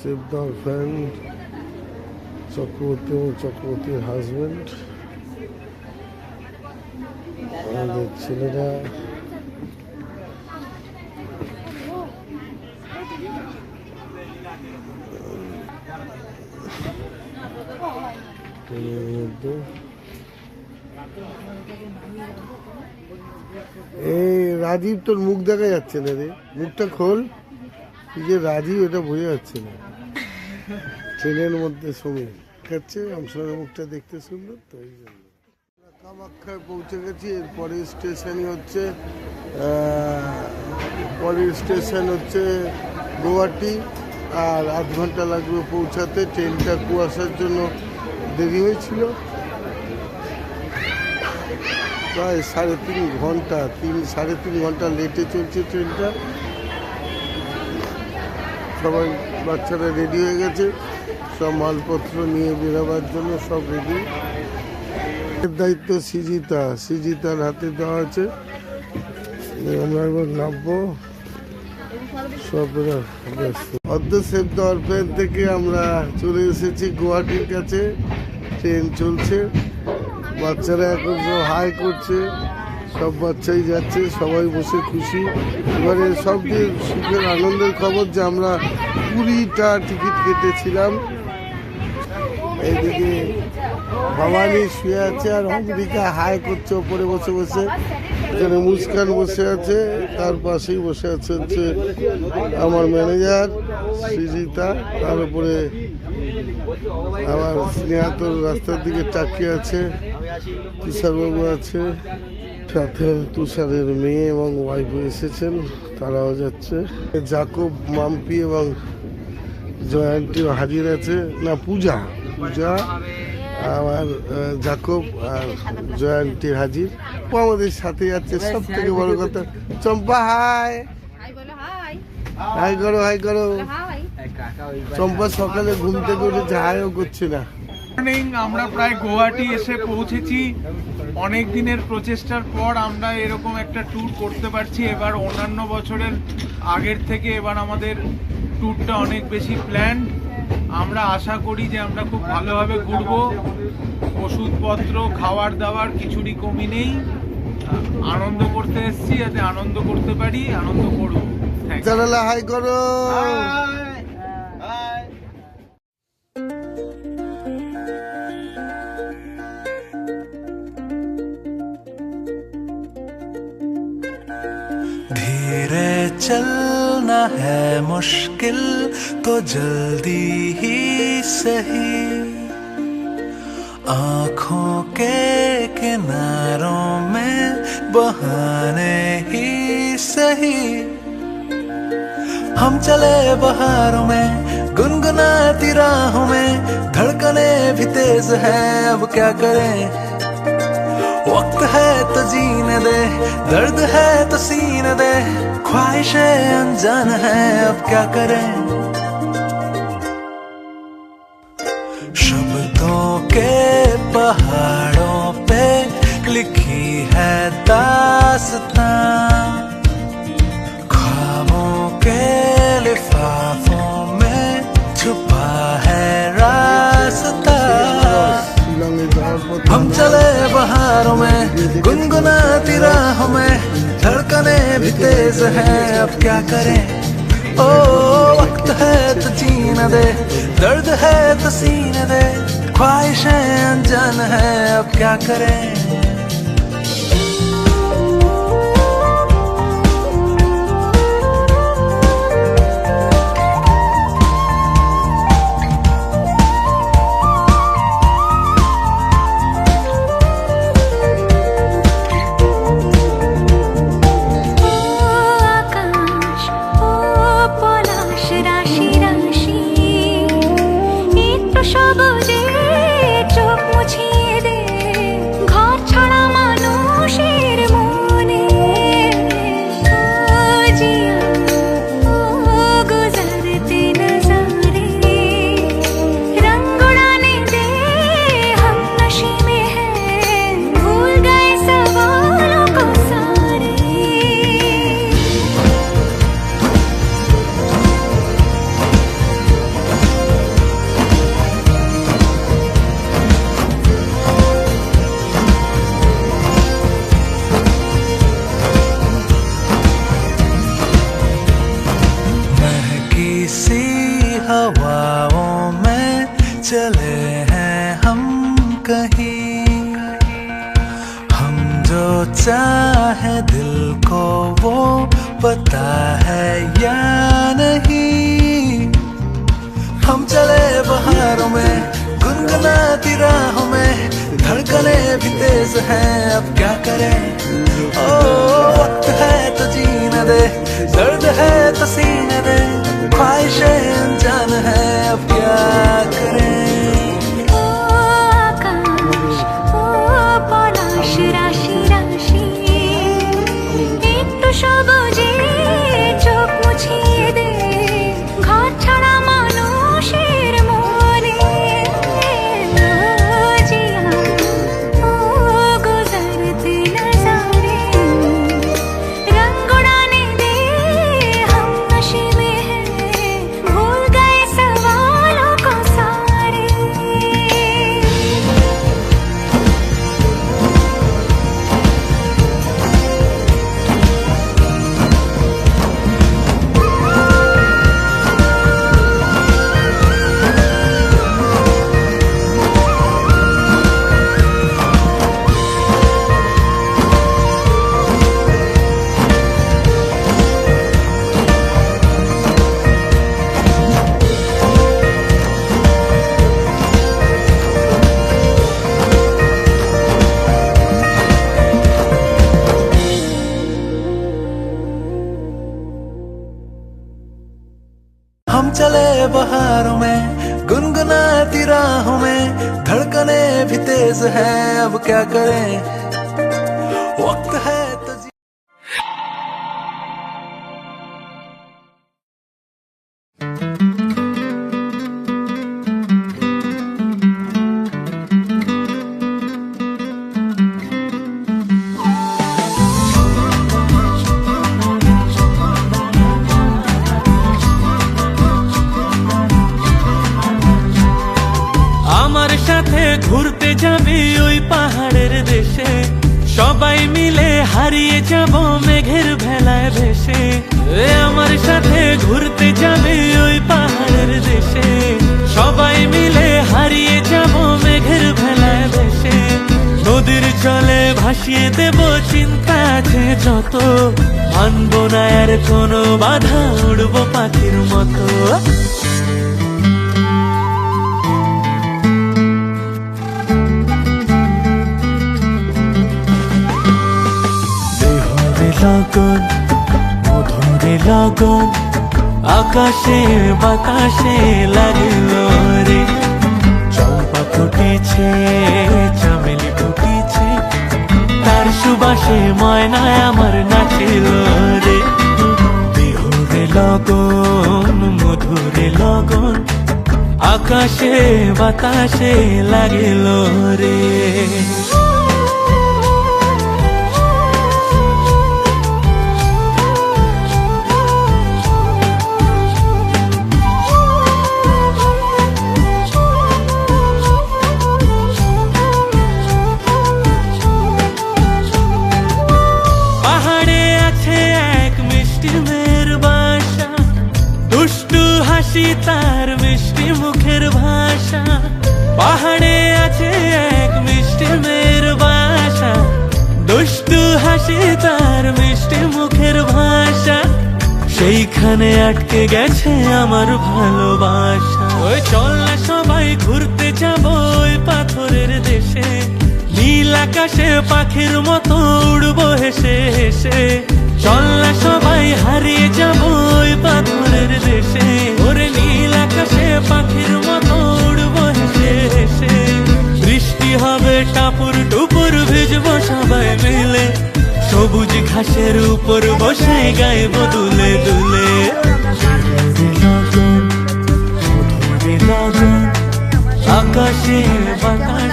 Save the orphan Chakraborty এবং চক্রবর্তীর husband, আমাদের ছেলেরা মধ্যে। এই রাজীব, তোর মুখ দেখা যাচ্ছে না রে, মুখটা খোল। তুই যে রাজীব এটা বোঝা যাচ্ছে না। ট্রেনের মধ্যে সময় খাচ্ছে, আমসনের মুখটা দেখতে সুন্দর, তো এই জন্য। কামাখ্যায় পৌঁছে গেছি। এরপরে স্টেশনই হচ্ছে পরের স্টেশন হচ্ছে গুয়াহাটি, আর আধ ঘন্টা লাগবে পৌঁছাতে। ট্রেনটা কুয়াশার জন্য দেরি হয়েছিল, প্রায় 3.5 ঘন্টা, 3.5 ঘন্টা লেটে চলছে ট্রেনটা। সবাই বাচ্চারা রেডি হয়ে গেছে, সব মালপত্র নিয়ে বেরোবার জন্য সব রেডি। এর দায়িত্ব সৃজিতার হাতে দেওয়া আছে। আমরা এবার নামবো, সব অর্ধ সেভ দ্য অরফ্যান থেকে আমরা চলে এসেছি গুয়াহাটির কাছে। ট্রেন চলছে, বাচ্চারা এখন সব হাই করছে, সব বাচ্চাই যাচ্ছে, সবাই বসে খুশি। এবারে সবচেয়ে সুখের আনন্দের খবর যে আমরা 20টা টিকিট কেটেছিলাম। এইদিকে ভবানী শুয়ে আছে আর অমৃতা হাই করছে ওপরে বসে বসে। এখানে মুস্কান বসে আছে, তার পাশেই বসে আছে হচ্ছে আমার ম্যানেজার সৃজিতা, তার উপরে আমার স্নেহাতর রাস্তার দিকে তাকিয়ে আছে, তুষারবাবু আছে, সাথে তুষারের মেয়ে এবং ওয়াইফও এসেছেন, তারাও যাচ্ছে। জাকব, মাম্পি এবং জয়ান্টিও হাজির আছে, না পূজা আমার জাকব আর জয়ান্টি হাজির, ও আমাদের সাথে যাচ্ছে। সব থেকে বড় কথা, চম্পা হাই করো। চম্পা সকালে ঘুম থেকে উঠে হাইও করছে না। আমরা প্রায় গুয়াহাটি এসে পৌঁছেছি। অনেক দিনের প্রচেষ্টার পর আমরা এরকম একটা ট্যুর করতে পারছি। এবার অন্যান্য বছরের আগের থেকে এবার আমাদের ট্যুরটা অনেক বেশি প্ল্যান। আমরা আশা করি যে আমরা খুব ভালোভাবে ঘুরবো। ওষুধপত্র, খাবার দাবার কিছুরই কমি নেই। আনন্দ করতে এসেছি, যাতে আনন্দ করতে পারি, আনন্দ করবো। হাই করো। धीरे चलना है मुश्किल तो जल्दी ही सही, आँखों के किनारों में बहाने ही सही। हम चले बहारों में गुनगुनाती राहों में, धड़कने भी तेज है अब क्या करें। वक्त है तो जीने दे, दर्द है तो सीने दे, ख्वाहिशें अनजान है अब क्या करें। शब्दों के पहाड़ों पे लिखी है दास्तां, ख्वाबों के लिफाफों में छुपा है रास्ता। हम चले बहारों में गुनगुनाती राहों में, धड़कने भी तेज हैं अब क्या करें। ओ वक्त है तो जीने दे, दर्द है तो सीने दे, ख्वाहिशें अनजान है अब क्या करें। সবুজে চোখ মুছিয়ে দে, ঘর है दिल को वो पता है या नहीं। हम चले बहारों में गुनगुनाती राहों में, धड़कने भी तेज हैं अब क्या करें। ओ वक्त है तो जीने दे, दर्द है तो सीने दे, ख्वाहिशें अनजान है अब क्या करें। ও আকাশ, ও পলাশ রাশি রাশি, একটু সবুজে চোখ মুছিয়ে দে ঘর ছাড়া মানুষের মনে। ও জিয়া, ও গুজরতে নজারে, रंग उड़ाने दे हम नशे में हैं, भूल गए सवालों को सारे। हम चले बहारों में गुनगुनाती राहों में, धड़कने भी तेज हैं अब क्या करें। वक्त है तो আমার সাথে ঘুরতে যাবি ওই পাহাড়ের দেশে, সবাই মিলে হারিয়ে যাব মেঘের ভেলায় ভেসে। আমার সাথে ঘুরতে যাবি ওই পাহাড়ের দেশে, সবাই মিলে হারিয়ে যাব মেঘের ভেলায় ভেসে। নদীর জলে ভাসিয়ে দেব চিন্তা আছে যত, মানবো না আর কোনো বাধা, উড়বো পাখির মতো। লগন মধুরে লগন আকাশে বাতাসে লাগলো রে, চম্পা ফুটেছে চামেলি ফুটেছে, তার সুবাসে ময়নায় আমার নাচিল রে। বিহুরে লগন মধুরে লগন আকাশে বাতাসে লাগিল রে। তার মিষ্টি মুখের ভাষা, পাহাড়ে আছে এক মিষ্টি মেয়ের বাসা, দুষ্টু হাসি তার মিষ্টি মুখের ভাষা, সেইখানে আটকে গেছে আমার ভালোবাসা। ওই চল না সবাই ঘুরতে যাব ওই পাথরের দেশে, নীল আকাশে পাখির মতো উড়বো হেসে হেসে। চল না সবাই হারিয়ে যাব ওই পাথরের দেশে, ওরে নীল আকাশে পাখির মতো উড়বো হেসে হেসে। বৃষ্টি হবে টাপুর টুপুর ভিজবো সবাই মিলে, সবুজ ঘাসের উপর বসে গাইব দুলে দুলে। লগন মধুরে লগন আকাশে বাতাসে